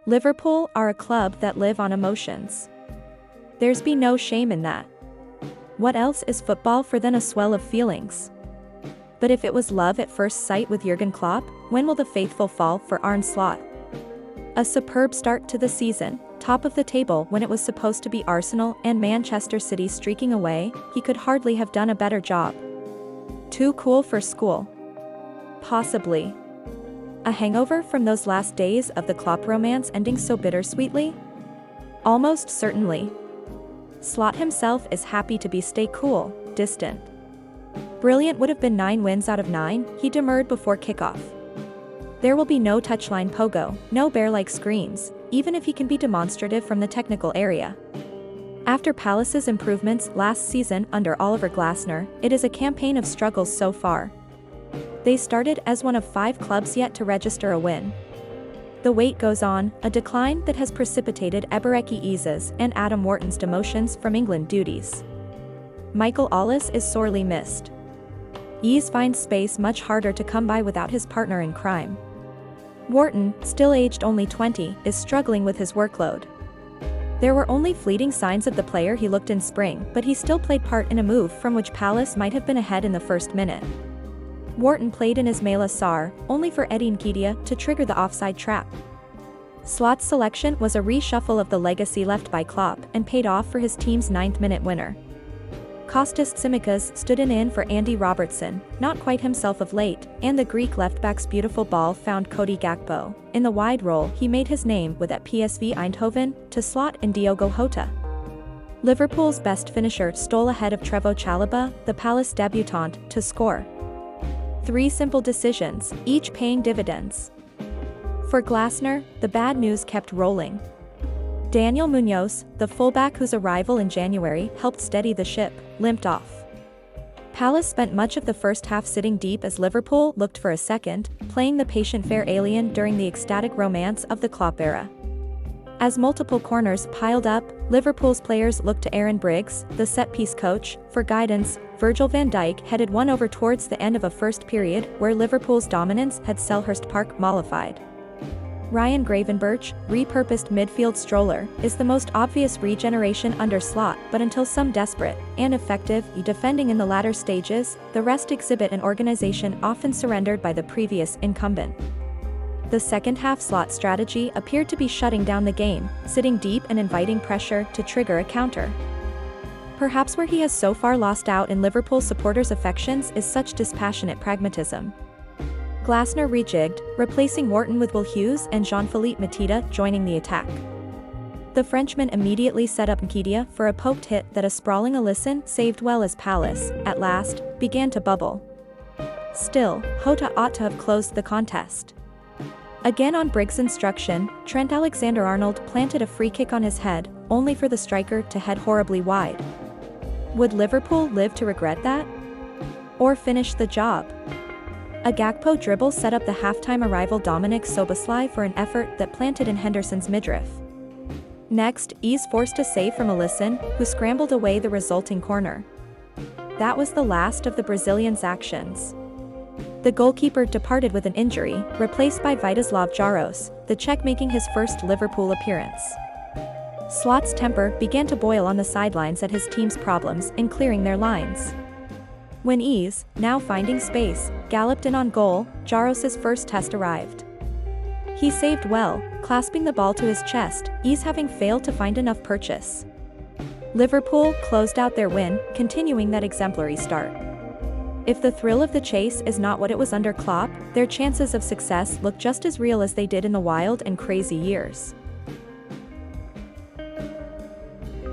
Liverpool are a club that live on emotions. There's be no shame in that. What else is football for than a swell of feelings? But if it was love at first sight with Jurgen Klopp, when will the faithful fall for Arne Slot? A superb start to the season, top of the table when it was supposed to be Arsenal and Manchester City streaking away, he could hardly have done a better job. Too cool for school? Possibly. A hangover from those last days of the Klopp romance ending so bittersweetly? Almost certainly. Slot himself is happy to stay cool, distant. Brilliant would have been 9 wins out of 9, he demurred before kickoff. There will be no touchline pogo, no bear-like screams, even if he can be demonstrative from the technical area. After Palace's improvements last season under Oliver Glasner, it is a campaign of struggles so far. They started as one of 5 clubs yet to register a win. The wait goes on, a decline that has precipitated Ebereki Eze's and Adam Wharton's demotions from England duties. Michael Ollis is sorely missed. Eze finds space much harder to come by without his partner in crime. Wharton, still aged only 20, is struggling with his workload. There were only fleeting signs of the player he looked in spring, but he still played part in a move from which Palace might have been ahead in the first minute. Wharton played in Ismaila Sarr, only for Eddie Nketiah to trigger the offside trap. Slot's selection was a reshuffle of the legacy left by Klopp and paid off for his team's 9th-minute winner. Kostas Tsimikas stood in for Andy Robertson, not quite himself of late, and the Greek left-back's beautiful ball found Cody Gakpo. In the wide role he made his name with at PSV Eindhoven, to Slot and Diogo Jota. Liverpool's best finisher stole ahead of Trevoh Chalobah, the Palace debutant, to score. 3 simple decisions, each paying dividends. For Glasner, the bad news kept rolling. Daniel Munoz, the fullback whose arrival in January helped steady the ship, limped off. Palace spent much of the first half sitting deep as Liverpool looked for a second, playing the patient fair alien during the ecstatic romance of the Klopp era. As multiple corners piled up, Liverpool's players looked to Aaron Briggs, the set-piece coach, for guidance. Virgil van Dijk headed one over towards the end of a first period where Liverpool's dominance had Selhurst Park mollified. Ryan Gravenberch, repurposed midfield stroller, is the most obvious regeneration under Slot, but until some desperate and effective defending in the latter stages, the rest exhibit an organization often surrendered by the previous incumbent. The second-half Slot strategy appeared to be shutting down the game, sitting deep and inviting pressure to trigger a counter. Perhaps where he has so far lost out in Liverpool supporters' affections is such dispassionate pragmatism. Glasner rejigged, replacing Wharton with Will Hughes and Jean-Philippe Mateta joining the attack. The Frenchman immediately set up Nketiah for a poked hit that a sprawling Alisson saved well as Palace, at last, began to bubble. Still, Jota ought to have closed the contest. Again on Briggs' instruction, Trent Alexander-Arnold planted a free kick on his head, only for the striker to head horribly wide. Would Liverpool live to regret that? Or finish the job? A Gakpo dribble set up the halftime arrival Dominic Szoboszlai for an effort that planted in Henderson's midriff. Next, Eze forced a save from Alisson, who scrambled away the resulting corner. That was the last of the Brazilian's actions. The goalkeeper departed with an injury, replaced by Vyacheslav Jaros, the Czech making his first Liverpool appearance. Slot's temper began to boil on the sidelines at his team's problems in clearing their lines. When Eze, now finding space, galloped in on goal, Jaros' first test arrived. He saved well, clasping the ball to his chest, Eze having failed to find enough purchase. Liverpool closed out their win, continuing that exemplary start. If the thrill of the chase is not what it was under Klopp, their chances of success look just as real as they did in the wild and crazy years.